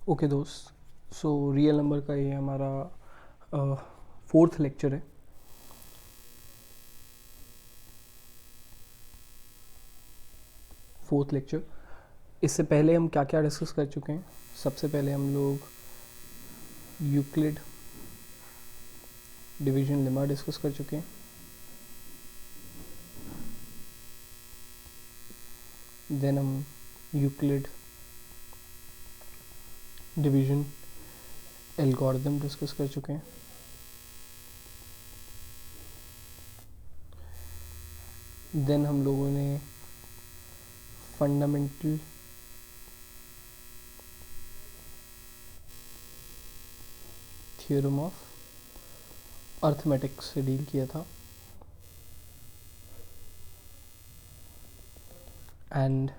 Okay दोस्त, so real number का ये हमारा 4th लेक्चर है। Fourth lecture. इससे पहले हम क्या क्या डिस्कस कर चुके हैं। सबसे पहले हम लोग यूक्लिड डिवीजन लेमा डिस्कस कर चुके हैं। देन हम यूक्लिड डिवीजन एल्गोरिथम डिस्कस कर चुके हैं। देन हम लोगों ने फंडामेंटल थ्योरम ऑफ अर्थमेटिक्स से डील किया था। एंड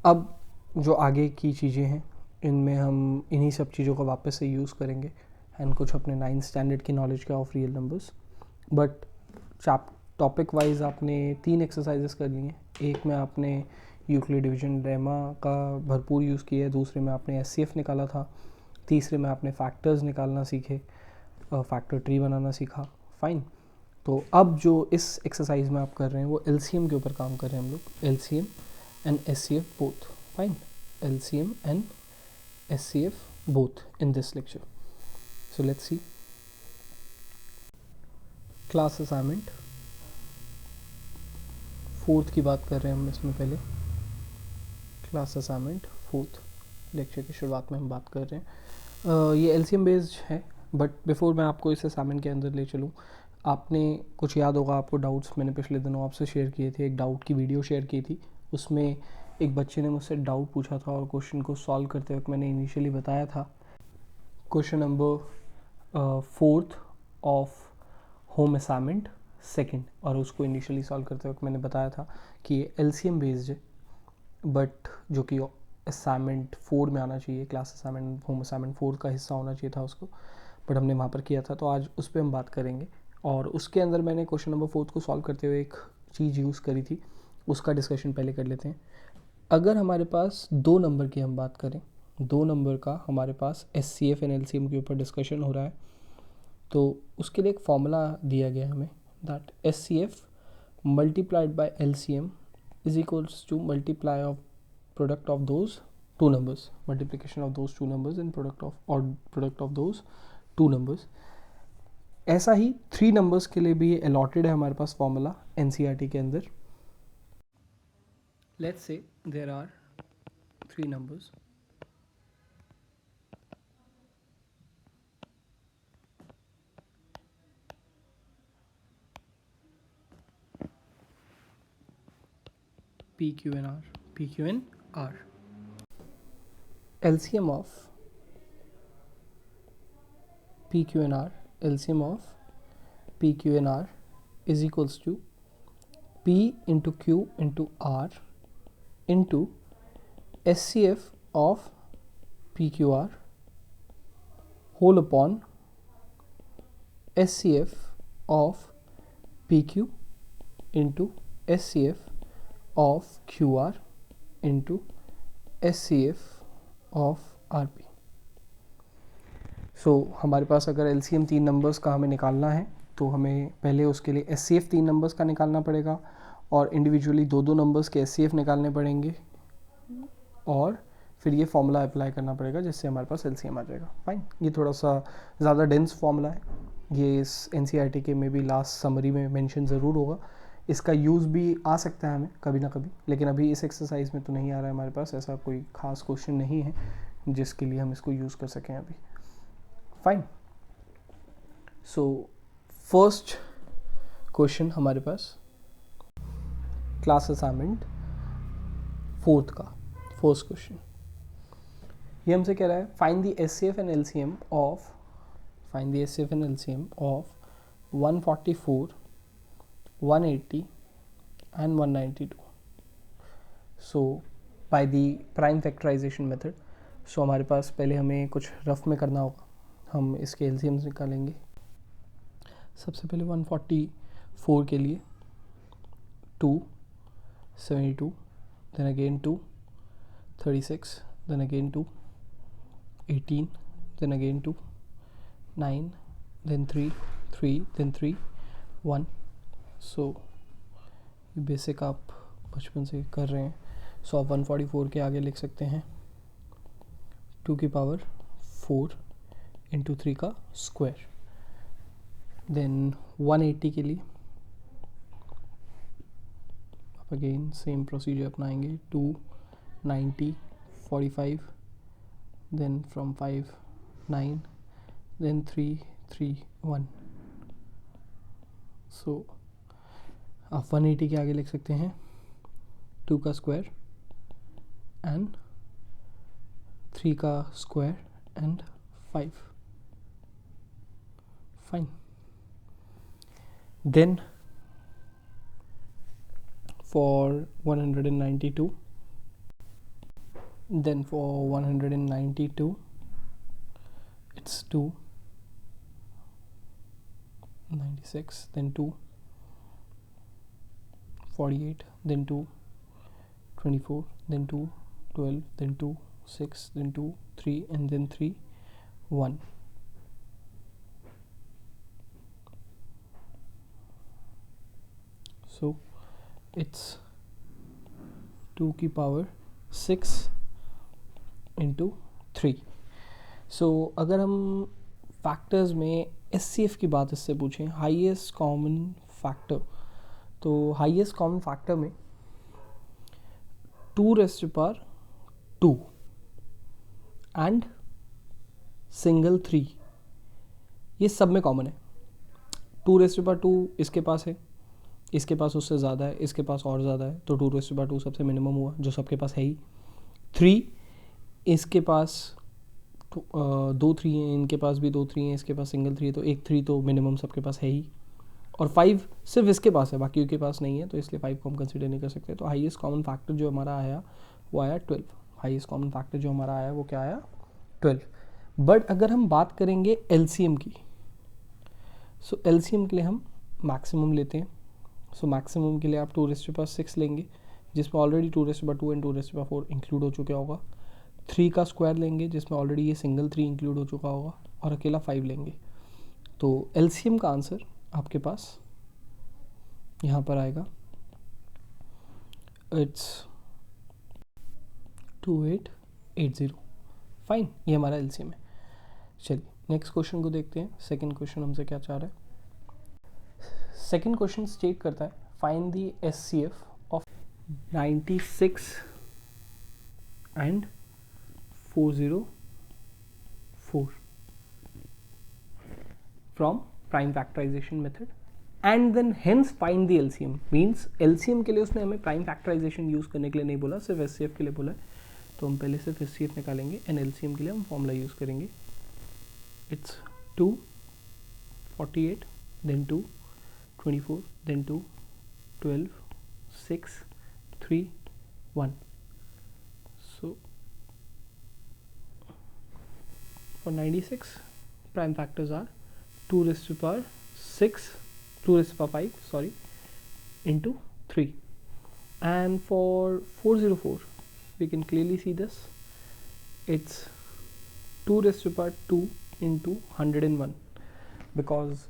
अब जो आगे की चीज़ें हैं इनमें हम इन्हीं सब चीज़ों को वापस से यूज़ करेंगे एंड कुछ अपने 9th स्टैंडर्ड की नॉलेज का of real numbers. But topic wise आपने 3 एक्सरसाइजेस कर ली हैं। एक में आपने यूक्लिड डिवीजन लेमा का भरपूर यूज़ किया है, दूसरे में आपने एचसीएफ निकाला था, तीसरे में आपने फैक्टर्स निकालना सीखे, फैक्टर ट्री बनाना सीखा। फाइन। तो अब जो इस एक्सरसाइज में आप कर रहे हैं वो एलसीएम के ऊपर काम कर रहे हैं हम लोग। LCM and HCF both. Fine. LCM and HCF both in this lecture. So let's see. Class assignment 4th की बात कर रहे हैं हम इसमें पहले। क्लास असाइनमेंट 4th लेक्चर की शुरुआत में हम बात कर रहे हैं। ये एलसीएम बेस्ड है, बट बिफोर मैं आपको इस असाइनमेंट के अंदर ले चलूँ, आपने कुछ याद होगा, आपको डाउट्स मैंने पिछले दिनों आपसे शेयर किए थे। एक डाउट की वीडियो शेयर की थी, उसमें एक बच्चे ने मुझसे डाउट पूछा था और क्वेश्चन को सॉल्व करते वक्त मैंने इनिशियली बताया था question number 4th of home assignment 2nd, और उसको इनिशियली सॉल्व करते वक्त मैंने बताया था कि ये एलसीएम बेस्ड है, बट जो कि असाइनमेंट 4 में आना चाहिए। क्लास असाइनमेंट होम असाइनमेंट 4 का हिस्सा होना चाहिए था उसको, बट हमने वहाँ पर किया था, तो आज उस पर हम बात करेंगे। और उसके अंदर मैंने क्वेश्चन नंबर 4 को सॉल्व करते हुए एक चीज़ यूज़ करी थी, उसका डिस्कशन पहले कर लेते हैं। अगर हमारे पास 2 नंबर की हम बात करें, 2 नंबर का हमारे पास एचसीएफ एंड एलसीएम के ऊपर डिस्कशन हो रहा है, तो उसके लिए एक फॉर्मूला दिया गया हमें, that HCF multiplied by LCM is equals to multiply of product of those two numbers, multiplication of those two numbers and product of those two numbers. ऐसा ही 3 नंबर्स के लिए भी अलॉटेड है हमारे पास फॉर्मूला एनसीईआरटी के अंदर। Let's say there are 3 numbers, P Q N R. LCM of PQNR, LCM of PQNR is equals to P into Q into R into SCF of PQR whole upon SCF of PQ into SCF of QR into SCF of RP। सो हमारे पास अगर LCM 3 numbers का हमें निकालना है तो हमें पहले उसके लिए एचसीएफ 3 नंबर्स का निकालना पड़ेगा, और इंडिविजुअली 2-2 नंबर्स के एचसीएफ निकालने पड़ेंगे, और फिर ये फॉर्मूला अप्लाई करना पड़ेगा जिससे हमारे पास एलसीएम आ जाएगा। फाइन। ये थोड़ा सा ज़्यादा डेंस फॉर्मूला है, ये इस एनसीईआरटी के में भी लास्ट समरी में मेंशन ज़रूर होगा। इसका यूज़ भी आ सकता है हमें कभी ना कभी, लेकिन अभी इस एक्सरसाइज में तो नहीं आ रहा है हमारे पास, ऐसा कोई ख़ास क्वेश्चन नहीं है जिसके लिए हम इसको यूज़ कर सकें अभी। फाइन। सो फर्स्ट क्वेश्चन हमारे पास क्लास असाइनमेंट 4th का फर्स्ट क्वेश्चन, ये हमसे कह रहा है find the HCF and LCM of 144, 180 and 192. So by the prime factorization method. सो हमारे पास पहले हमें कुछ रफ में करना होगा, हम इसके एलसीएम्स निकालेंगे। सबसे पहले 144 के लिए 2, 72, then again 2, 36, then again 2, 18, then again 2, 9, then 3, 3, then 3, 1. सो ये बेसिक आप बचपन से कर रहे हैं. सो आप 144 के आगे लिख सकते हैं 2 की पावर 4 इंटू 3 का स्क्वायर. देन 180 के लिए आप अगेन सेम प्रोसीजर अपनाएंगे. 2, 90, 45, then from 5, 9, then 3, 3, 1. सो आप 180 के आगे लिख सकते हैं 2 का स्क्वायर एंड 3 का square and 5. Fine. Then for 192, then for 192 it's 2, 96, then 2, 48, then 2, 24, then 2, 12, then 2, 6, then 2, 3, and then 3, 1. So it's 2 की पावर 6 इंटू 3. सो अगर हम फैक्टर्स में SCF की बात इससे पूछें, हाईएस्ट कॉमन फैक्टर, तो हाईएस्ट कॉमन फैक्टर में 2^2 एंड सिंगल 3 ये सब में कॉमन है. 2^2 इसके पास है, इसके पास उससे ज़्यादा है, इसके पास और ज़्यादा है, तो 2^2 सबसे मिनिमम हुआ जो सबके पास है ही. 3 इसके पास 2 3 हैं, इनके पास भी 2 3 हैं, इसके पास सिंगल 3 है, तो एक 3 तो मिनिमम सबके पास है ही. और 5 सिर्फ इसके पास है, बाकी के पास नहीं है, तो इसलिए 5 को हम कंसिडर नहीं कर सकते. तो हाईएस्ट कॉमन फैक्टर जो हमारा आया वो आया 12. हाईएस्ट कॉमन फैक्टर जो हमारा आया वो क्या आया 12. बट अगर हम बात करेंगे LCM की, सो LCM के लिए हम मैक्सिमम लेते हैं. सो मैक्सिमम के लिए आप 2^6 लेंगे, जिसमें ऑलरेडी 2^2 एंड 2^4 इंक्लूड हो चुका होगा. 3 का स्क्वायर लेंगे, जिसमें ऑलरेडी ये सिंगल 3 इंक्लूड हो चुका होगा, और अकेला 5 लेंगे. तो LCM का आंसर आपके पास यहाँ पर आएगा, इट्स 2880. फाइन, ये हमारा LCM है. चलिए नेक्स्ट क्वेश्चन को देखते हैं. सेकंड क्वेश्चन हमसे क्या चाह रहा है. सेकंड क्वेश्चन स्टेट करता है find the SCF of 96 and 404 from prime factorization method and then hence find the LCM. Means LCM के लिए उसने हमें प्राइम फैक्टराइजेशन यूज़ करने के लिए नहीं बोला, सिर्फ SCF के लिए बोला है. तो हम पहले सिर्फ SCF निकालेंगे एंड LCM के लिए हम फॉर्मूला यूज़ करेंगे. It's 2, 48, then 2, 24, then 2, 12, 6, 3, 1. So for 96 prime factors are 2^6, 2^5 sorry, into 3. And for 404 we can clearly see this, it's 2^2 into 101, because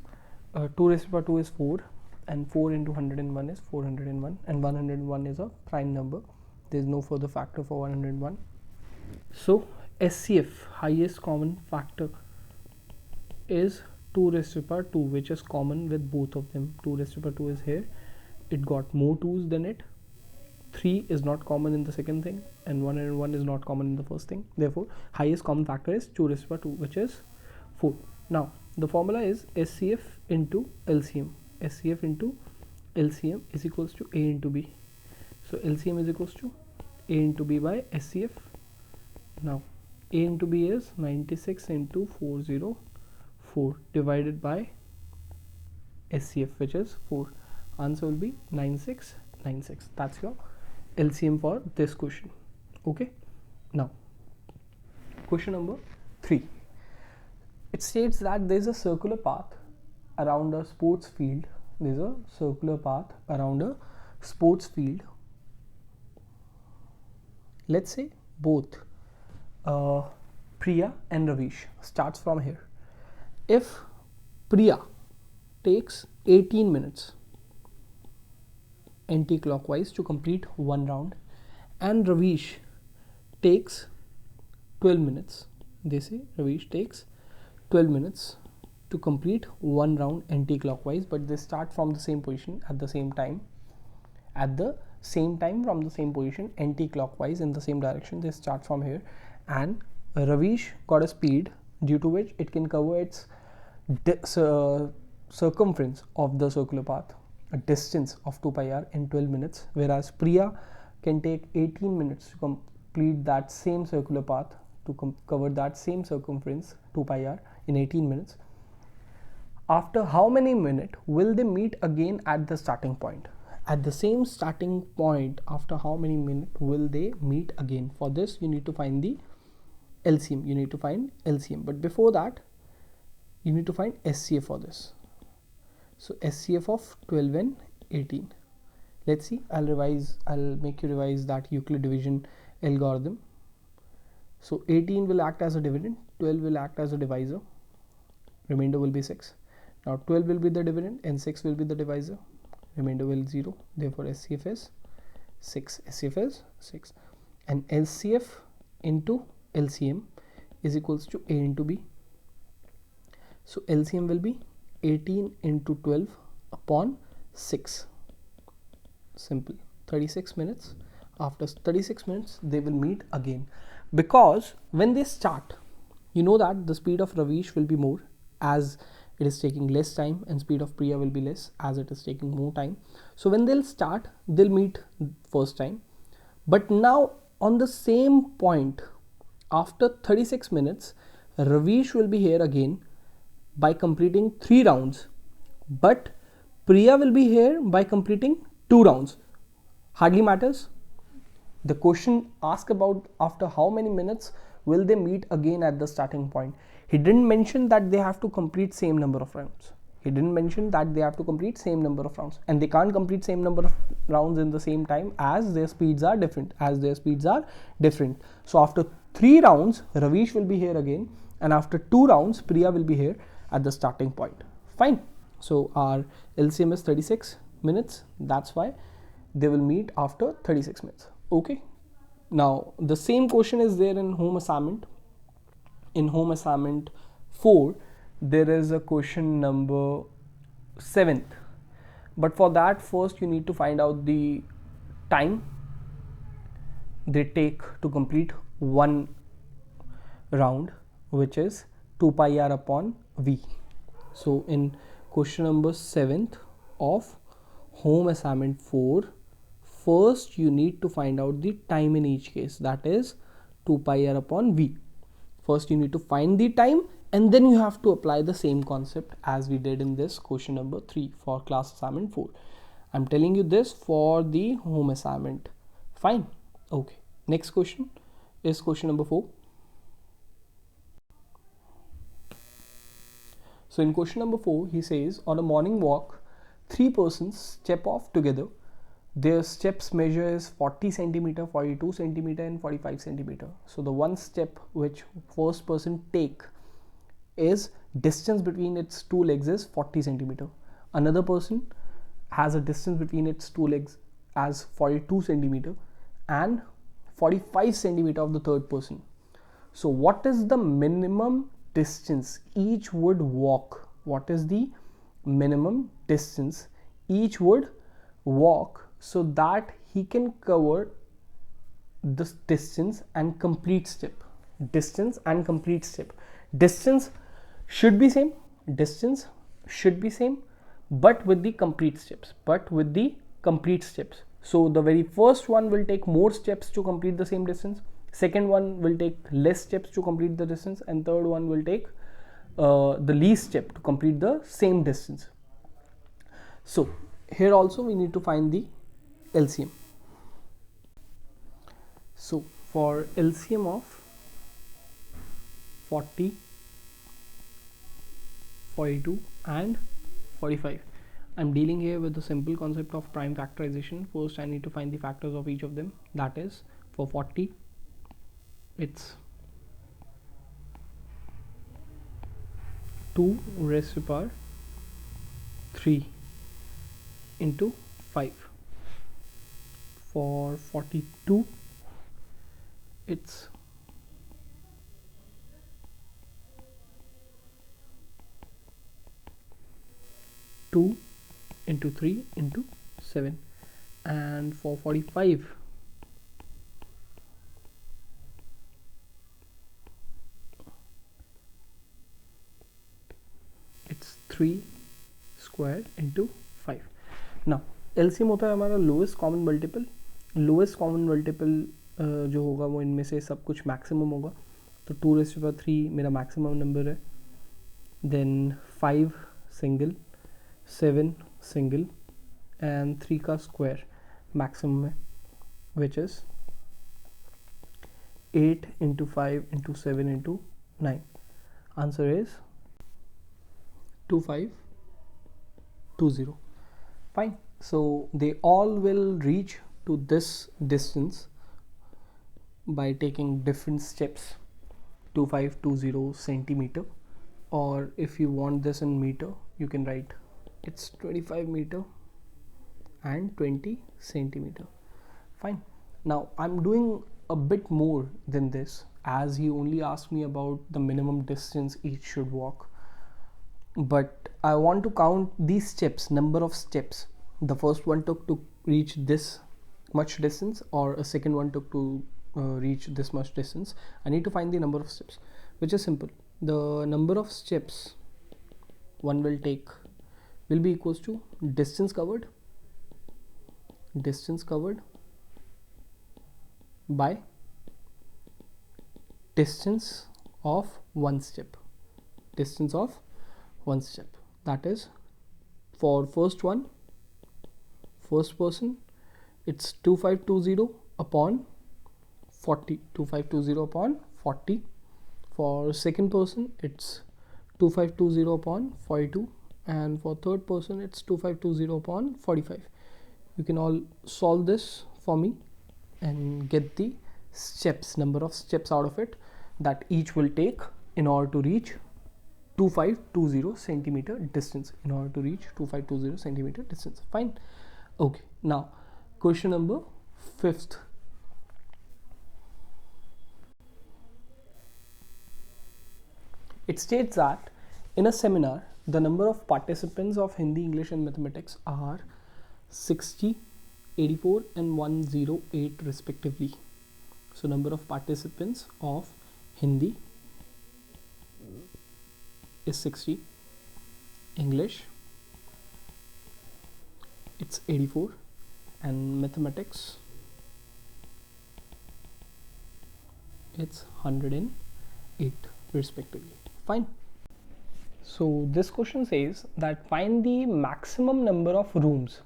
2^2 is 4 and 4 into 101 is 401, and 101 is a prime number. There is no further factor for 101. So SCF, highest common factor, is 2^2, which is common with both of them. 2^2 is here, it got more 2's than it. 3 is not common in the second thing, and 101 is not common in the first thing. Therefore highest common factor is 2^2, which is 4. Now the formula is SCF into LCM. SCF into LCM is equals to A into B. So LCM is equals to A into B by SCF. Now A into B is 96 into 404 divided by SCF, which is 4. Answer will be 9696. That's your LCM for this question. Okay. Now question number 3. It states that there is a circular path around a sports field. There is a circular path around a sports field. Let's say both Priya and Ravish starts from here. If Priya takes 18 minutes anti-clockwise to complete one round and Ravish takes 12 minutes, they say Ravish takes 12 minutes to complete one round anti-clockwise, but they start from the same position at the same time from the same position anti-clockwise in the same direction. They start from here, and Ravish got a speed due to which it can cover its circumference of the circular path, a distance of 2 pi r in 12 minutes, whereas Priya can take 18 minutes to complete that same circular path, to cover that same circumference 2 pi r in 18 minutes. After how many minutes will they meet again at the starting point? At the same starting point, after how many minutes will they meet again? For this, you need to find the LCM. But before that, you need to find SCF for this. So SCF of 12 and 18. Let's see. I'll make you revise that Euclid division algorithm. So 18 will act as a dividend, 12 will act as a divisor, remainder will be 6. Now 12 will be the dividend and 6 will be the divisor, remainder will 0. Therefore SCF is 6. And LCF into LCM is equals to A into B. So LCM will be 18 into 12 upon 6. Simple. 36 minutes. After 36 minutes they will meet again, because when they start, you know that the speed of Ravish will be more as it is taking less time, and speed of Priya will be less as it is taking more time. So when they'll start, they'll meet first time, but now on the same point after 36 minutes Ravish will be here again by completing 3 rounds, but Priya will be here by completing 2 rounds. Hardly matters. The question asks about after how many minutes will they meet again at the starting point. He didn't mention that they have to complete same number of rounds. And they can't complete same number of rounds in the same time as their speeds are different. So after 3 rounds, Ravish will be here again, and after 2 rounds, Priya will be here at the starting point. Fine. So our LCM is 36 minutes. That's why they will meet after 36 minutes. Okay. Now the same question is there in home assignment. In home assignment 4, there is a question number 7th. But for that, first you need to find out the time they take to complete one round, which is 2 pi r upon v. So in question number 7th of home assignment 4, first you need to find out the time in each case, that is 2 pi r upon v. First you need to find the time, and then you have to apply the same concept as we did in this question number 3 for class assignment 4. I'm telling you this for the home assignment. Fine. Okay. Next question is question number 4. So in question number 4, he says, on a morning walk, 3 persons step off together. Their steps measure is 40 centimeter, 42 centimeter and 45 centimeter. So the one step which first person take is distance between its 2 legs is 40 centimeter. Another person has a distance between its 2 legs as 42 centimeter and 45 centimeter of the third person. So what is the minimum distance each would walk? What is the minimum distance each would walk so that he can cover this distance and complete step? Distance should be same, but with the complete steps. So the very first one will take more steps to complete the same distance, second one will take less steps to complete the distance, and third one will take the least step to complete the same distance. So here also we need to find the LCM. So for LCM of 40, 42 and 45, I'm dealing here with the simple concept of prime factorization. First I need to find the factors of each of them. That is, for 40 it's 2 raised to power 3 into 5. For 42 it's 2 into 3 into 7, and for 45 it's 3 square into 5. now LCM होता है हमारा lowest common multiple. Lowest common multiple जो होगा वो इनमें से सब कुछ मैक्सिमम होगा. तो 2 रेज़ टू पावर 3 मेरा मैक्सिमम नंबर है. देन 5 सिंगल, 7 सिंगल एंड 3 का स्क्वायर मैक्सिमम है, which is 8 into 5 into 7 into 9. Answer is 2520. Fine. So they all will reach to this distance by taking different steps. 2520 centimeter, or if you want this in meter, you can write it's 25 meter and 20 centimeter. Fine. Now I'm doing a bit more than this, as he only asked me about the minimum distance each should walk, but I want to count these steps, number of steps the first one took to reach this much distance, or a second one took to reach this much distance. I need to find the number of steps, which is simple. The number of steps one will take will be equals to distance covered by distance of one step. That is, for first person it's 2520 upon 40. 2520 upon 40. For second person it's 2520 upon 42, and for third person it's 2520 upon 45. You can all solve this for me and get the steps, number of steps out of it that each will take in order to reach 2520 centimeter distance. Fine. Okay, now question number 5th. It states that in a seminar the number of participants of Hindi, English and Mathematics are 60, 84 and 108 respectively. So number of participants of Hindi is 60, English it's 84, and Mathematics it's 108 respectively. Fine. So this question says that find the maximum number of rooms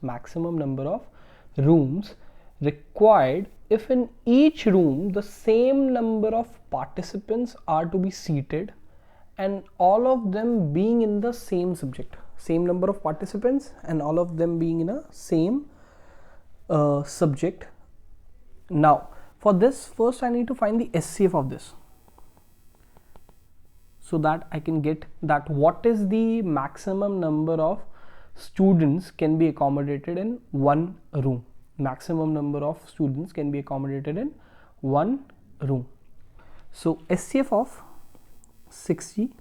required if in each room the same number of participants are to be seated and all of them being in the same subject. Same number of participants and all of them being in a same subject. Now for this, first I need to find the SCF of this, so that I can get that what is the maximum number of students can be accommodated in one room. So SCF of 60,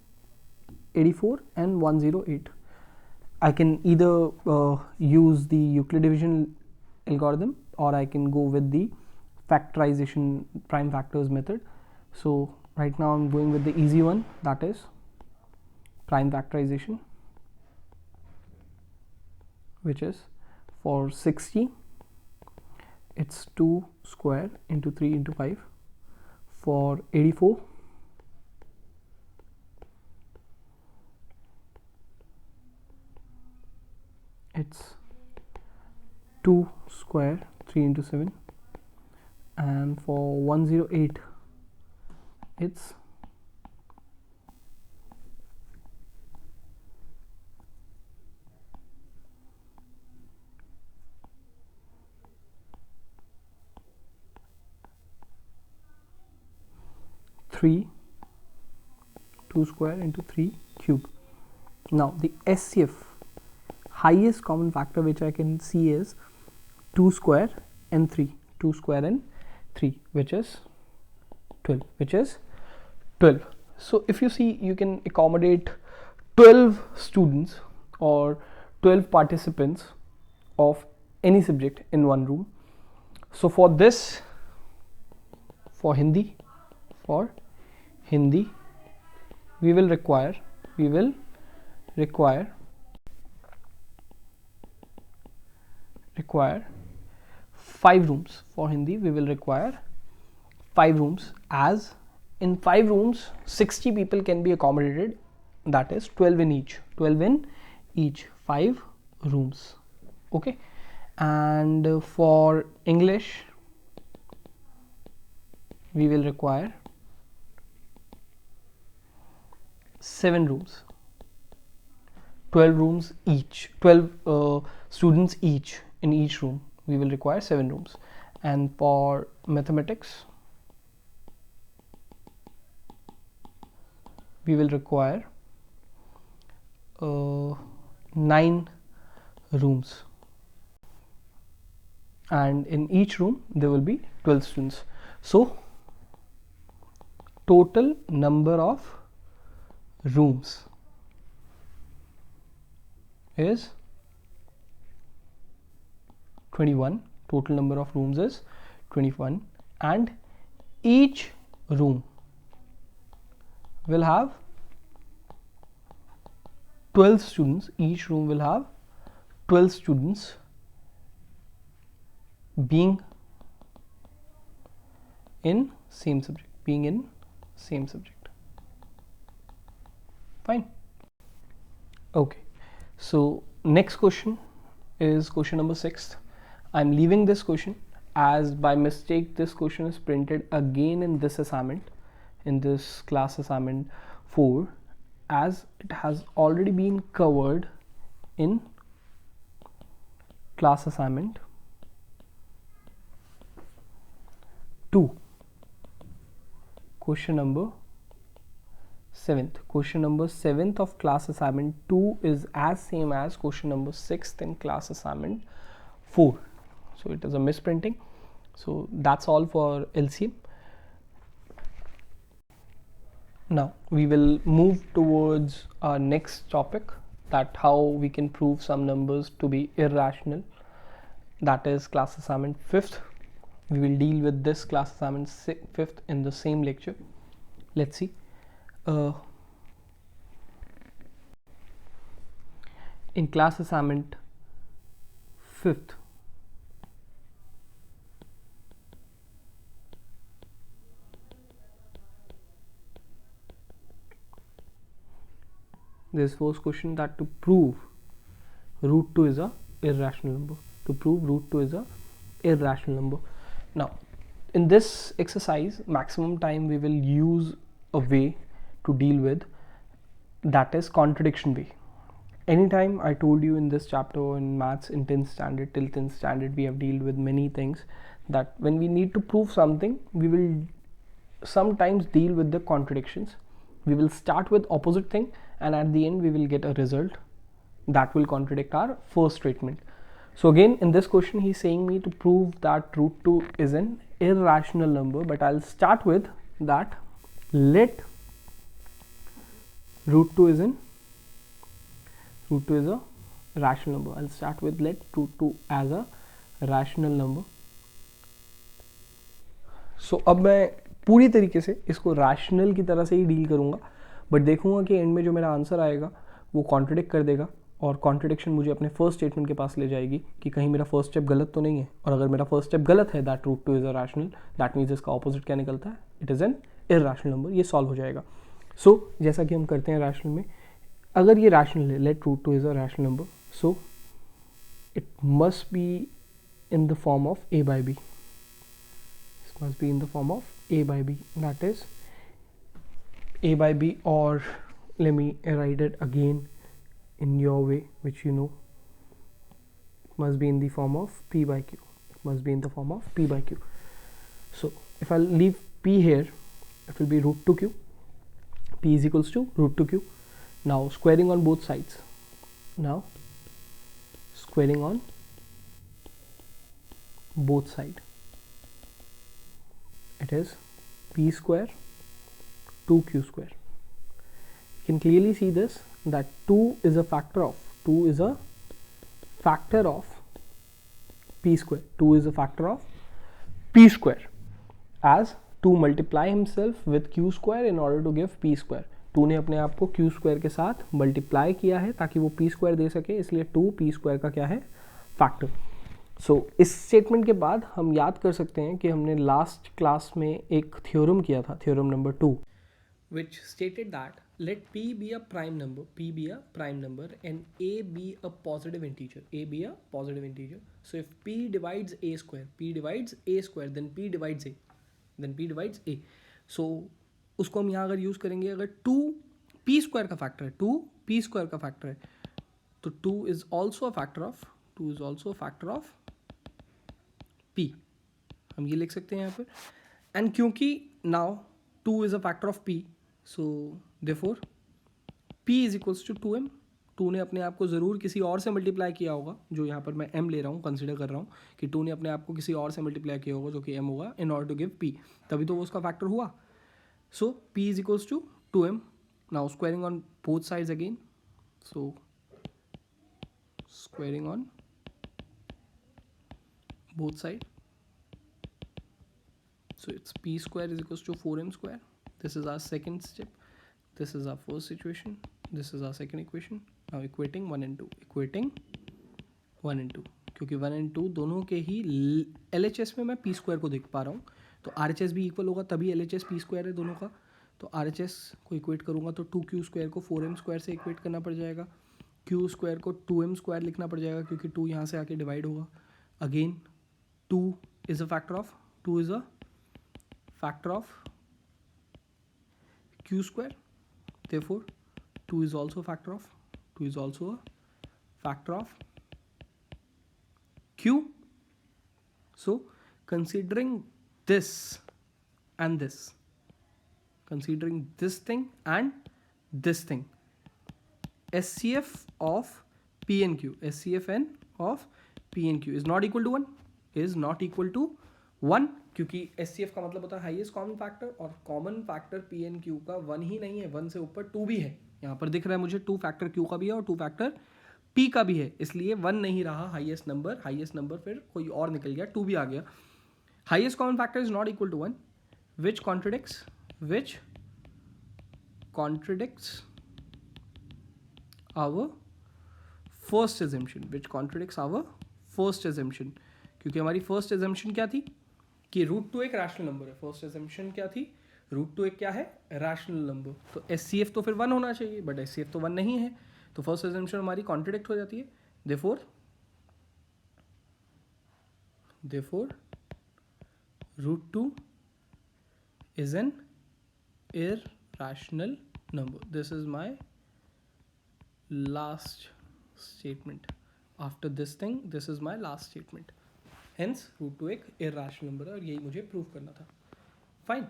84 and 108. I can either use the Euclid division algorithm, or I can go with the factorization prime factors method. So right now I'm going with the easy one, that is prime factorization, which is for 60 it's 2 square into 3 into 5. For 84 it's 2 square 3 into 7, and for 108 it's 3 2 square into 3 cube. Now the SCF, highest common factor which I can see is 2 square and 3, 2 square and 3, which is 12. So if you see, you can accommodate 12 students or 12 participants of any subject in one room. So for this, for Hindi, we will require 5 rooms. For Hindi we will require 5 rooms, as in 5 rooms 60 people can be accommodated, that is 12 in each, 5 rooms. Okay. And for English we will require 7 rooms, 12 rooms each, 12 students each in each room. We will require 7 rooms. And for mathematics we will require 9 rooms, and in each room there will be 12 students. So total number of rooms is 21. Total number of rooms is 21, and each room will have 12 students. Each room will have 12 students being in same subject, Fine. Okay, so next question is question number 6. I'm leaving this question as by mistake this question is printed again in this assignment, in this class assignment 4, as it has already been covered in class assignment 2. Question number 7th of class assignment 2 is as same as question number 6th in class assignment 4. So it is a misprinting. So that's all for LCM. Now we will move towards our next topic, that how we can prove some numbers to be irrational. That is class assignment 5th. We will deal with this class assignment 5th in the same lecture. Let's see. In class assignment 5th, this first question, that to prove root 2 is a irrational number. Now in this exercise, maximum time we will use a way to deal with, that is contradiction way. Anytime I told you in this chapter in maths in 10th standard till 10th standard we have dealt with many things, that when we need to prove something we will sometimes deal with the contradictions. We will start with opposite thing and at the end we will get a result that will contradict our first statement. So again in this question he's saying me to prove that root 2 is an irrational number, but I'll start with that let root 2 is a rational number. I'll start with let root 2 as a rational number. So अब मैं पूरी तरीके से इसको rational की तरह से ही deal करूँगा, बट देखूँगा कि एंड में जो मेरा आंसर आएगा वो कॉन्ट्रडिक्ट कर देगा, और कॉन्ट्रडिक्शन मुझे अपने फर्स्ट स्टेटमेंट के पास ले जाएगी कि कहीं मेरा फर्स्ट स्टेप गलत तो नहीं है, और अगर मेरा फर्स्ट स्टेप गलत है that root 2 is a rational, that means इसका ऑपोजिट क्या निकलता है, it is an irrational number. ये सॉल्व हो जाएगा. सो जैसा कि हम करते हैं रैशनल में, अगर ये रैशनल है, let root 2 is a rational number, so it must be in the form of a by b. This must be in the form of a by b, that is a by b, or let me write it again in your way which you know, it must be in the form of p by q. It must be in the form of p by q. So if I leave p here, it will be root 2q. P is equals to root 2q. Now squaring on both sides. Now squaring on both side. It is p square 2q square. You can clearly see this, that 2 is a factor of p square. 2 is a factor of p square, as 2 multiply himself with q square in order to give p square. 2 ने अपने आप को q square के साथ multiply किया है ताकि वो p स्क्वायर दे सके, इसलिए 2 p स्क्वायर का क्या है, फैक्टर. सो इस स्टेटमेंट के बाद हम याद कर सकते हैं कि हमने लास्ट क्लास में एक थ्योरम किया था, theorem number 2, which stated that let p be a prime number and a be a positive integer. So if p divides a square, then p divides a. So उसको हम यहाँ अगर use करेंगे, अगर 2 p स्क्वायर का factor है, तो 2 is also a factor of p. हम ये लिख सकते हैं यहाँ पर. एंड क्योंकि now 2 is a factor of p, so therefore p is equals to 2m. 2 ने अपने आप को ज़रूर किसी और से मल्टीप्लाई किया होगा, जो यहाँ पर मैं m ले रहा हूँ, कंसिडर कर रहा हूँ कि 2 ने अपने आप को किसी और से मल्टीप्लाई किया होगा जो कि m होगा, in order to give p, तभी तो वो उसका फैक्टर हुआ. So p is equals to 2m. Now squaring on both sides again. So squaring on both side, so it's p square is equals to 4m square. This is our second step, this is our first situation, this is our second equation. Now equating 1 and 2, क्योंकि 1 and 2 दोनों के ही LHS में मैं p square को देख पा रहा हूँ, तो RHS भी इक्वल होगा, तभी LHS p स्क्वायर है दोनों का. तो RHS को इक्वेट करूँगा तो 2q स्क्वायर को 4m स्क्वायर से इक्वेट करना पड़ जाएगा, q स्क्वायर को 2m स्क्वायर लिखना पड़ जाएगा क्योंकि 2 यहाँ से आके डिवाइड होगा. Again 2 is a factor of q square, therefore 2 is also a factor of q. So considering this and this, considering this thing and this thing, SCF of P and Q, SCFN of P and Q is not equal to 1, क्योंकि SCF का मतलब होता है highest common factor, और common factor P and Q का 1 ही नहीं है, 1 से ऊपर 2 भी है. यहाँ पर दिख रहा है मुझे 2 फैक्टर Q का भी है और 2 फैक्टर P का भी है, इसलिए 1 नहीं रहा हाईएस्ट नंबर फिर कोई और निकल गया, 2 भी आ गया. Highest common factor is not equal to 1, which contradicts our first assumption, क्योंकि हमारी फर्स्ट एजम्पशन क्या थी कि √2 एक रैशनल नंबर है. फर्स्ट एजम्पशन क्या थी, √2 एक क्या है, रैशनल नंबर. तो SCF तो फिर 1 होना चाहिए, बट SCF तो 1 नहीं है, तो फर्स्ट एजम्पशन हमारी कॉन्ट्रडिक्ट हो जाती है. therefore √2 is an irrational number. This is my last statement. After this thing, this is my last statement. Hence √2 एक irrational number है और यही मुझे प्रूव करना था. फाइन.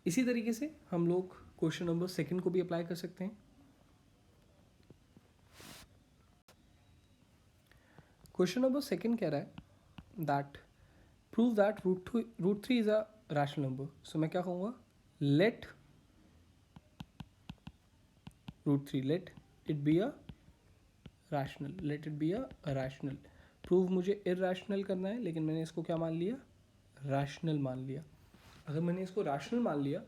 इसी तरीके से हम लोग क्वेश्चन नंबर 2 को भी अप्लाई कर सकते हैं. क्वेश्चन नंबर 2 कह रहा है that prove that √3 is a rational number. So मैं क्या कहूँगा, let √3 let it be a rational. Prove मुझे इरैशनल करना है, लेकिन मैंने इसको क्या मान लिया, रैशनल मान लिया. अगर मैंने इसको रैशनल मान लिया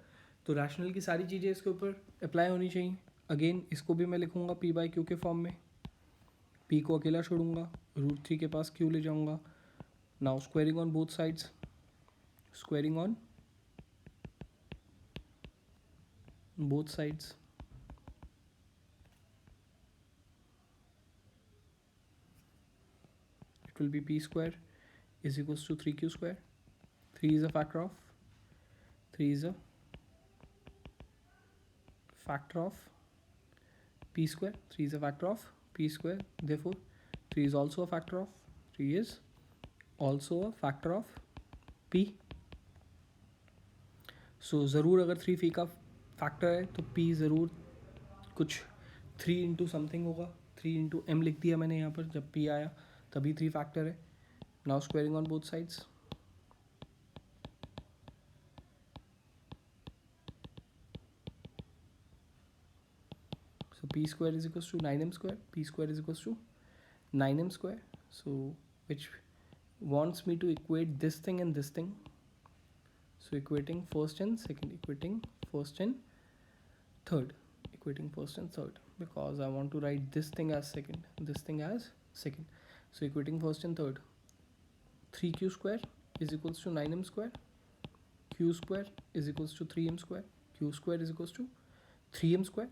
तो रैशनल की सारी चीज़ें इसके ऊपर अप्लाई होनी चाहिए. अगेन इसको भी मैं लिखूँगा p/q के फॉर्म में. p को अकेला छोड़ूंगा, √3 के पास q ले जाऊँगा. Now squaring on both sides, will be p square is equals to 3q square. 3 is a factor of p square. 3 is a factor of p square. Therefore 3 is also a factor of p. So ज़रूर अगर 3 फी का factor है तो p ज़रूर कुछ 3 into something होगा, 3 into M लिख दिया मैंने यहाँ पर, जब पी आया तभी 3 फैक्टर है. Now squaring on both sides. So p square is equals to 9m square, p square is equals to 9m square. So which wants me to equate this thing and this thing. So equating first and second, equating first and third, equating first and third, because I want to write this thing as second, this thing as second. So equating first and third, 3q square is equals to 9m square, q square is equals to 3m square, q square is equals to 3m square.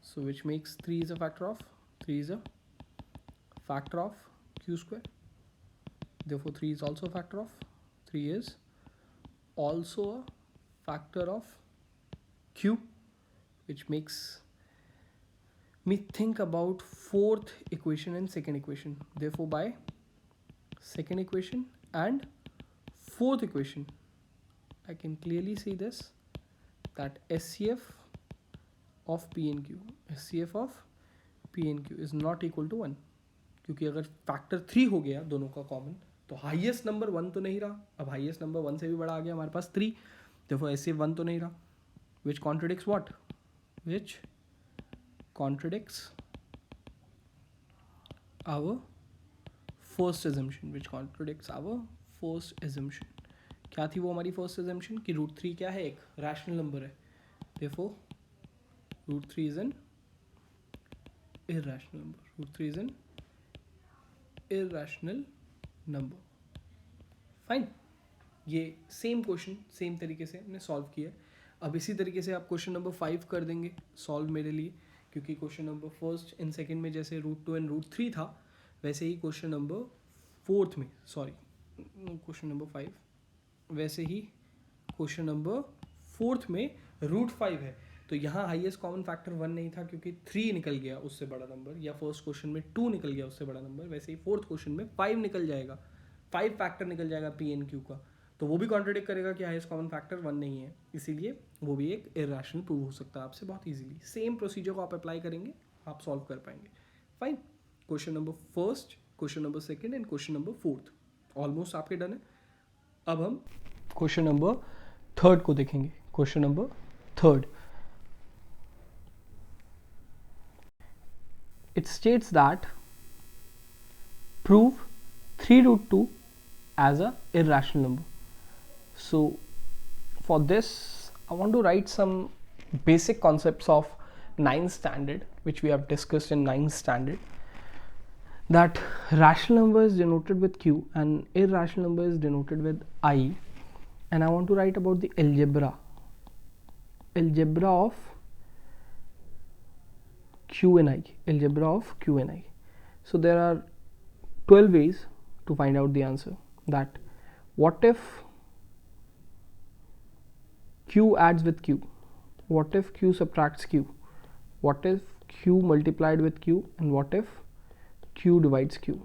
So which makes 3 is a factor of, 3 is a factor of q square. Therefore 3 is also a factor of, 3 is also a factor of q, which makes me think about fourth equation and second equation. Therefore by second equation and fourth equation, I can clearly see this, that SCF of P and Q, SCF of P and Q is not equal to 1. क्योंकि अगर factor 3 हो गया दोनों का common, तो highest number 1 तो नहीं रहा. अब हाईएस्ट नंबर 1 से भी बड़ा आ गया हमारे पास 3, therefore SCF 1 तो नहीं रहा. Which contradicts what? Which contradicts our first assumption. Which contradicts our first assumption. क्या थी वो हमारी फर्स्ट assumption कि √3 क्या है, एक रैशनल नंबर है. Therefore √3 is an irrational number. √3 is an irrational number. Fine. ये सेम क्वेश्चन सेम तरीके से हमने सॉल्व किया है. अब इसी तरीके से आप क्वेश्चन नंबर 5 कर देंगे सॉल्व मेरे लिए, क्योंकि question number first and second में जैसे √2 एंड √3 था, वैसे ही क्वेश्चन नंबर फोर्थ में, सॉरी क्वेश्चन नंबर 5, वैसे ही क्वेश्चन नंबर फोर्थ में √5 है. तो यहाँ हाईएस्ट कॉमन फैक्टर 1 नहीं था क्योंकि 3 निकल गया उससे बड़ा नंबर, या फर्स्ट क्वेश्चन में 2 निकल गया उससे बड़ा नंबर, वैसे ही फोर्थ क्वेश्चन में 5 निकल जाएगा, 5 फैक्टर निकल जाएगा पी एन क्यू का. तो वो भी कॉन्ट्रडिक्ट करेगा कि हाईएस्ट कॉमन फैक्टर 1 नहीं है, इसीलिए वो भी एक इरैशनल प्रूव हो सकता है आपसे बहुत इजीली. सेम प्रोसीजर को आप अप्लाई करेंगे, आप सॉल्व कर पाएंगे. Fine. Question number first, question number second and question number fourth almost आपके डन है. अब हम क्वेश्चन नंबर थर्ड को देखेंगे. Question number third, it states that prove 3√2 as a irrational number. So for this I want to write some basic concepts of 9th standard which we have discussed in 9th standard, that rational number is denoted with q and irrational number is denoted with I, and I want to write about the algebra of Q and I, algebra of Q and I. So there are 12 ways to find out the answer. That what if Q adds with Q, what if Q subtracts Q, what if Q multiplied with Q, and what if Q divides Q.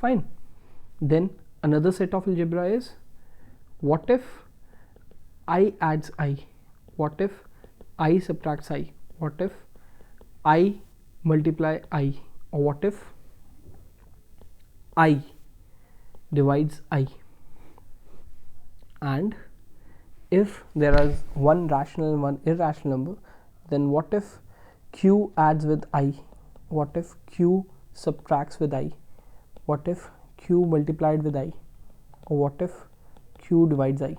Fine. Then another set of algebra is what if I adds I, what if I subtracts I, what if I multiply I, or what if I divides I. And if there is one rational and one irrational number, then what if Q adds with I, what if Q subtracts with I, what if Q multiplied with I, or what if Q divides I.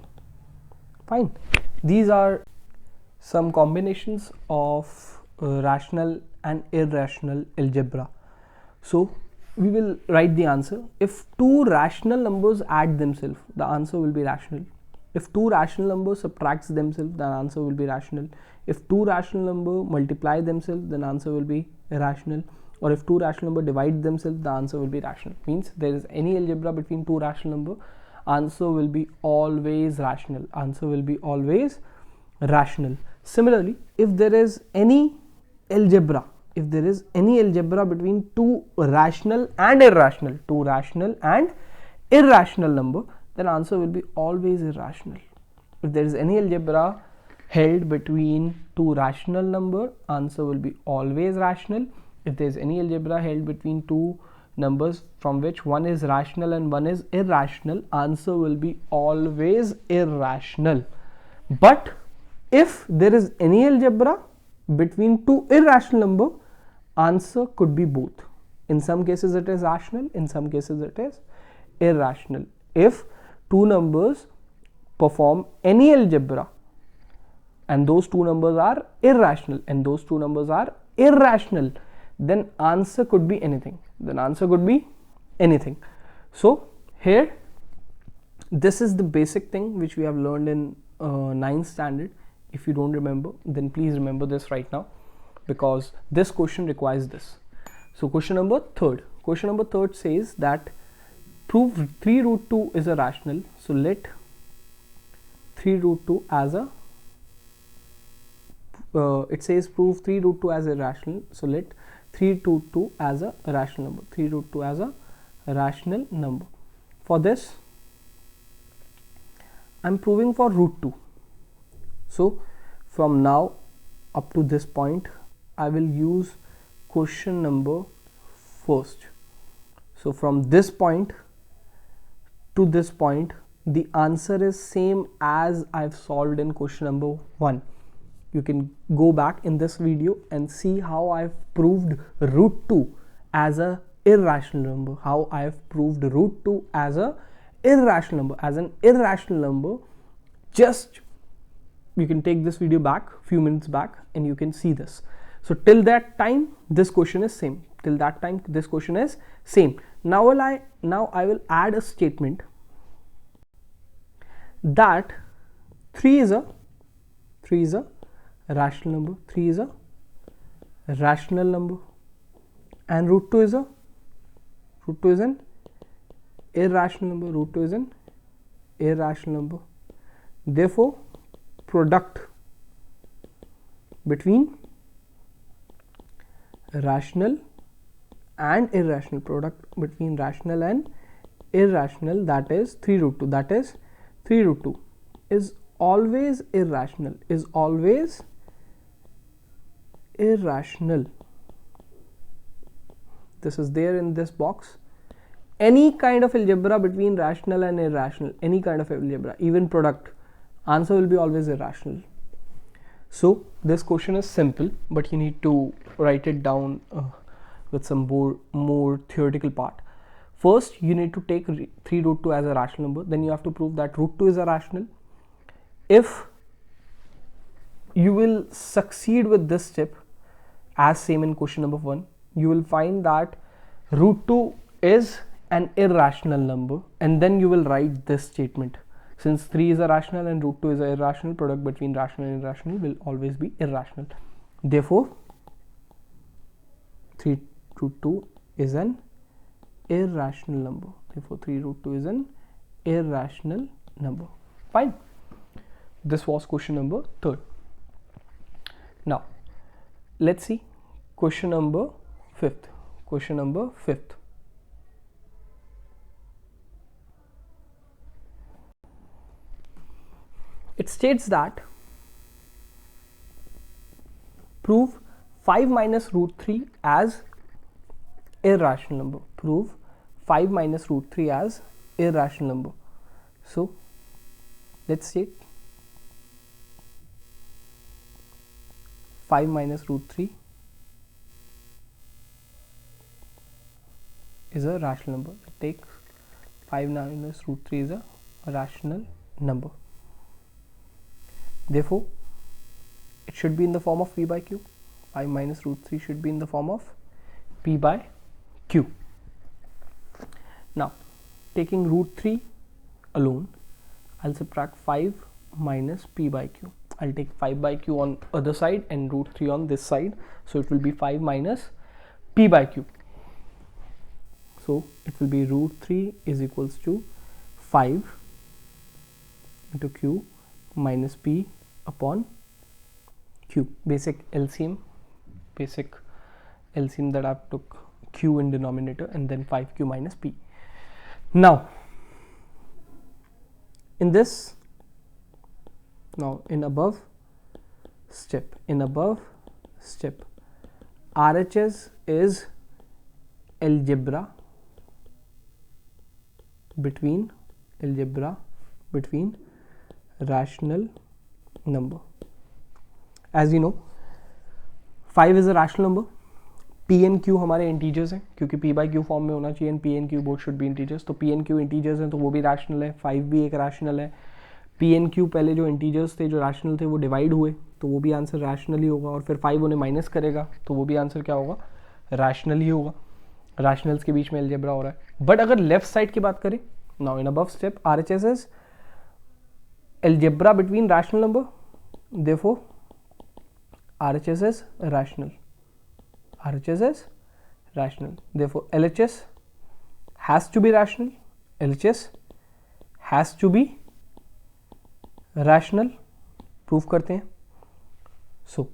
Fine. These are some combinations of rational and irrational algebra. So we will write the answer. If two rational numbers add themselves, the answer will be rational. If two rational numbers subtracts themselves, the answer will be rational. If two rational numbers multiply themselves, then answer will be irrational. Or if two rational numbers divide themselves, the answer will be rational. Means there is any algebra between two rational numbers, answer will be always rational. Answer will be always rational. Similarly, if there is any algebra, between two rational and irrational number, then answer will be always irrational. If there is any algebra held between two rational number, answer will be always rational. If there is any algebra held between two numbers from which one is rational and one is irrational, answer will be always irrational. But if there is any algebra between two irrational number, answer could be both. In some cases it is rational, in some cases it is irrational. If two numbers perform any algebra and those two numbers are irrational and those two numbers are irrational, then answer could be anything. So here, this is the basic thing which we have learned in 9th standard. If you don't remember, then please remember this right now, because this question requires this. So question number third says that prove 3 root 2 is a rational. So let 3 root 2 as a it says prove 3 root 2 as a rational. So let 3 root 2 as a rational number. 3 root 2 as a rational number. For this, I am proving for root 2. So from now up to this point, I will use question number first. So from this point to this point, the answer is same as I've solved in question number 1. You can go back in this video and see how I've proved root 2 as a irrational number, how I've proved root 2 as a irrational number, as an irrational number. Just you can take this video back few minutes back and you can see this. So till that time this question is same. Now I will add a statement that 3 is a rational number, 3 is a rational number, and root 2 is an irrational number. Therefore, product between rational and irrational, that is 3 root 2, is always irrational, This is there in this box. Any kind of algebra between rational and irrational, any kind of algebra, even product, answer will be always irrational. So this question is simple, but you need to write it down with some more theoretical part. First, you need to take 3 root 2 as a rational number. Then you have to prove that root 2 is a rational. If you will succeed with this step, as same in question number 1, you will find that root 2 is an irrational number, and then you will write this statement. Since 3 is a rational and root 2 is an irrational, product between rational and irrational will always be irrational. Therefore, 3 root 2 is an irrational number. Fine. This was question number 3. Now, let's see question number 5th. It states that prove 5 minus root 3 as irrational number. Prove 5 minus root 3 as irrational number. So let's state 5 minus root 3 is a rational number. Take 5 minus root 3 is a rational number. Therefore, it should be in the form of p by q. 5 minus root 3 should be in the form of p by q. Now, taking root 3 alone, I'll subtract 5 minus p by q. I'll take 5 by q on other side and root 3 on this side. So it will be 5 minus p by q. So it will be root 3 is equals to 5 into q minus p upon q. Basic LCM that I took q in denominator and then 5q minus p. Now in above step. In above step, RHS is algebra between rational number. As you know, 5 is a rational number. P and Q हमारे integers हैं, क्योंकि P by Q form में होना चाहिए, and P and Q both should be integers. तो P and Q integers हैं तो वो भी रैशनल है. 5 भी एक रैशनल है. P and Q पहले जो इंटीजर्स थे, जो रैशनल थे, वो डिवाइड हुए तो वो भी आंसर रैशनल ही होगा. और फिर 5 उन्हें माइनस करेगा तो वो भी आंसर क्या होगा? रैशनल ही होगा. रैशनल्स के बीच में अलजेब्रा हो रहा है. बट अगर लेफ्ट साइड की बात करें, now in above step RHS is algebra between rational number, therefore RHS is rational. RHS is rational. Therefore, LHS has to be rational. LHS has to be rational. Proof करते हैं. So,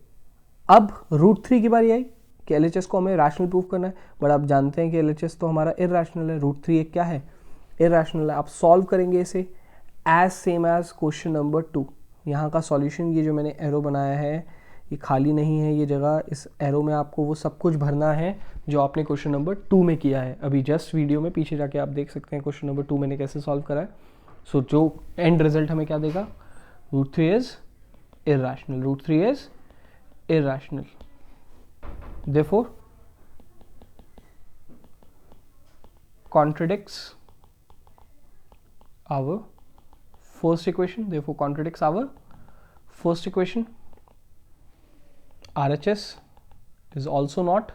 अब √3 की बारी आई कि LHS को हमें rational proof करना है, बट आप जानते हैं कि LHS तो हमारा इरैशनल है. √3 एक क्या है? इरैशनल है. आप सॉल्व करेंगे इसे as same as question number 2. यहाँ का सॉल्यूशन, ये जो मैंने एरो बनाया है, ये खाली नहीं है ये जगह. इस एरो में आपको वो सब कुछ भरना है जो आपने क्वेश्चन नंबर 2 में किया है. अभी जस्ट वीडियो में पीछे जाके आप देख सकते हैं क्वेश्चन नंबर 2 मैंने कैसे सॉल्व करा है. सो जो एंड रिजल्ट हमें क्या देगा? √3 is irrational. √3 is irrational. Therefore contradicts our first equation. Therefore contradicts our first equation. RHS is also not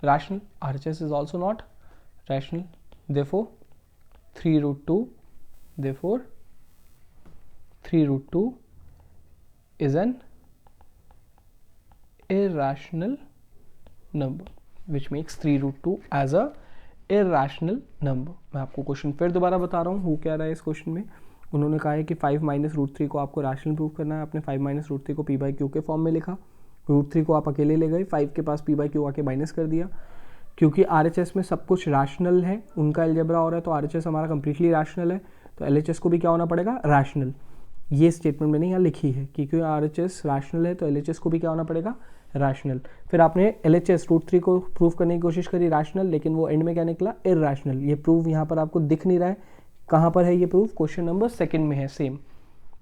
rational. RHS is also not rational. Therefore 3√2. Therefore 3√2 is an irrational number, which makes 3√2 as a irrational number. मैं आपको question फिर दोबारा बता रहा हूँ हो क्या रहा है इस क्वेश्चन में. उन्होंने कहा है कि 5 माइनस √3 को आपको रैशनल प्रूव करना है. आपने 5 माइनस √3 को P by Q के फॉर्म में लिखा. √3 को आप अकेले ले गए, 5 के पास P by Q आके माइनस कर दिया. क्योंकि RHS में सब कुछ रैशनल है, उनका अलजेब्रा हो रहा है, तो RHS हमारा कंप्लीटली रैशनल है, तो LHS को भी क्या होना पड़ेगा? रैशनल. ये स्टेटमेंट मैंने यहाँ लिखी है कि क्योंकि RHS रैशनल है तो LHS को भी क्या होना पड़ेगा? रैशनल. फिर आपने LHS √3 को प्रूव करने की कोशिश करी रैशनल, लेकिन वो एंड में क्या निकला? इरैशनल. ये प्रूव यहाँ पर आपको दिख नहीं रहा है. कहाँ पर है ये प्रूफ? क्वेश्चन नंबर 2 में है सेम.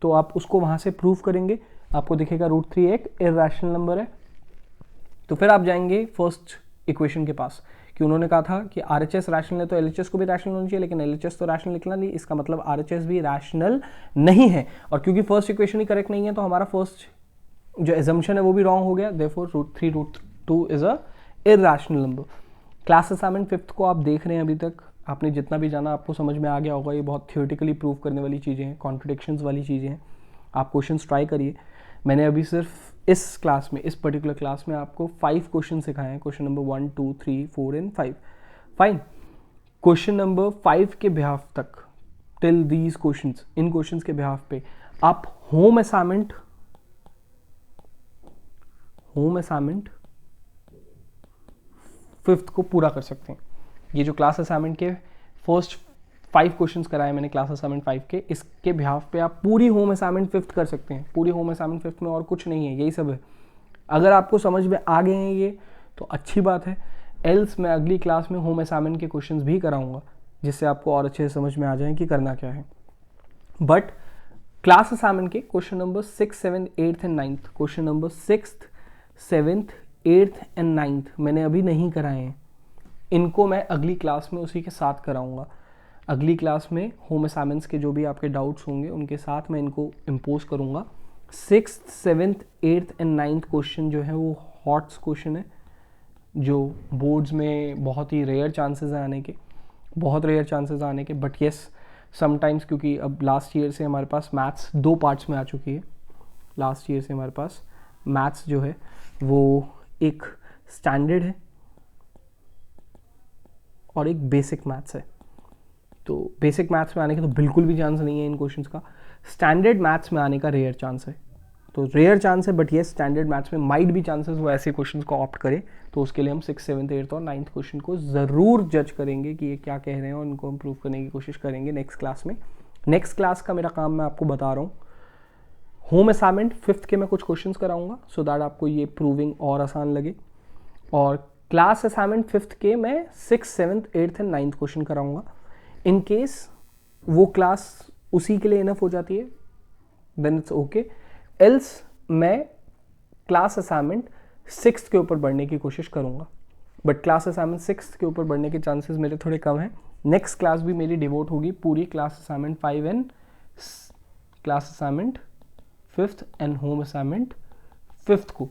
तो आप उसको वहाँ से प्रूव करेंगे, आपको दिखेगा √3 एक इरैशनल नंबर है. तो फिर आप जाएंगे फर्स्ट इक्वेशन के पास कि उन्होंने कहा था कि RHS रैशनल है तो LHS को भी रैशनल होना चाहिए, लेकिन LHS तो रैशनल निकला नहीं, इसका मतलब RHS भी रैशनल नहीं है. और क्योंकि फर्स्ट इक्वेशन ही करेक्ट नहीं है तो हमारा फर्स्ट जो एजम्पशन है वो भी रॉन्ग हो गया. Therefore √3√2 is a irrational number. Class assignment 5th को आप देख रहे हैं, अभी तक आपने जितना भी जाना आपको समझ में आ गया होगा. ये बहुत थियोरेटिकली प्रूव करने वाली चीज़ें हैं, कॉन्ट्रडिक्शंस वाली चीज़ें हैं. आप क्वेश्चंस ट्राई करिए. मैंने अभी सिर्फ इस क्लास में, इस पर्टिकुलर क्लास में आपको 5 क्वेश्चन सिखाए हैं. Question number 1, 2, 3, 4 and 5. Fine. Question number 5 के बिहाफ तक, till these questions, in questions के बिहाफ पे आप होम असाइनमेंट 5th को पूरा कर सकते हैं. ये जो क्लास असाइनमेंट के फर्स्ट 5 क्वेश्चंस कराए मैंने क्लास असाइनमेंट 5 के, इसके बिहाफ पे आप पूरी होम असाइनमेंट 5th कर सकते हैं. पूरी होम असाइनमेंट 5th में और कुछ नहीं है, यही सब है. अगर आपको समझ में आ गए हैं ये तो अच्छी बात है. एल्स मैं अगली क्लास में होम असाइनमेंट के क्वेश्चंस भी कराऊंगा, जिससे आपको और अच्छे से समझ में आ जाए कि करना क्या है. बट क्लास असाइनमेंट के question number 6, 7, 8 and 9th, question number 6th, 7th, 8th and 9th मैंने अभी नहीं कराए हैं. इनको मैं अगली क्लास में उसी के साथ कराऊंगा. अगली क्लास में होम असाइनमेंट्स के जो भी आपके डाउट्स होंगे उनके साथ मैं इनको इम्पोज करूंगा. 6th, 7th, 8th and 9th question जो है वो हॉट्स क्वेश्चन है, जो बोर्ड्स में बहुत ही रेयर चांसेस हैं आने के, बहुत रेयर चांसेस आने के. बट येस, समटाइम्स, क्योंकि अब लास्ट ईयर से हमारे पास मैथ्स 2 पार्ट्स में आ चुकी है. लास्ट ईयर से हमारे पास मैथ्स जो है वो एक स्टैंडर्ड है और एक बेसिक मैथ्स है. तो बेसिक मैथ्स में आने का तो बिल्कुल भी चांस नहीं है इन क्वेश्चंस का. स्टैंडर्ड मैथ्स में आने का रेयर चांस है. तो रेयर चांस है, बट ये स्टैंडर्ड मैथ्स में माइट भी चांसेस वो ऐसे क्वेश्चंस को ऑप्ट करे. तो उसके लिए हम 6, 7, 8 और 9th क्वेश्चन को ज़रूर जज करेंगे कि ये क्या कह रहे हैं और उनको इम्प्रूव करने की कोशिश करेंगे नेक्स्ट क्लास में. नेक्स्ट क्लास का मेरा काम मैं आपको बता रहा हूँ होम असाइनमेंट 5th के मैं कुछ क्वेश्चंस कराऊंगा सो दैट आपको ये प्रूविंग और आसान लगे, और क्लास असाइनमेंट 5th के मैं 6th 7th 8th and 9th question कराऊंगा। इन केस वो क्लास उसी के लिए इनफ हो जाती है देन इट्स ओके, एल्स मैं क्लास असाइनमेंट 6th के ऊपर बढ़ने की कोशिश करूंगा, बट क्लास असाइनमेंट 6th के ऊपर बढ़ने के चांसेस मेरे थोड़े कम हैं। नेक्स्ट क्लास भी मेरी डिवोट होगी पूरी class assignment 5 and class assignment 5th and home assignment 5th को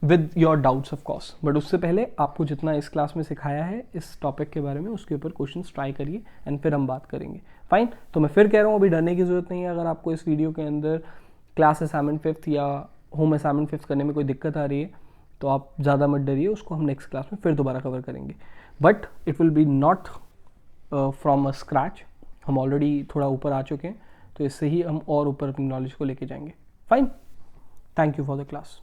with your doubts of course, but उससे पहले आपको जितना इस क्लास में सिखाया है इस टॉपिक के बारे में उसके ऊपर क्वेश्चंस ट्राई करिए एंड फिर हम बात करेंगे। फाइन, तो मैं फिर कह रहा हूँ अभी डरने की जरूरत नहीं है। अगर आपको इस वीडियो के अंदर क्लास असाइनमेंट 5th या होम असाइनमेंट 5th करने में कोई दिक्कत आ रही है तो आप ज़्यादा मत डरिए, उसको हम नेक्स्ट क्लास में फिर दोबारा कवर करेंगे, but it will be not from a scratch. हम ऑलरेडी थोड़ा ऊपर आ चुके हैं तो इससे ही हम और ऊपर अपनी नॉलेज को लेके जाएंगे। Fine, thank you for the class.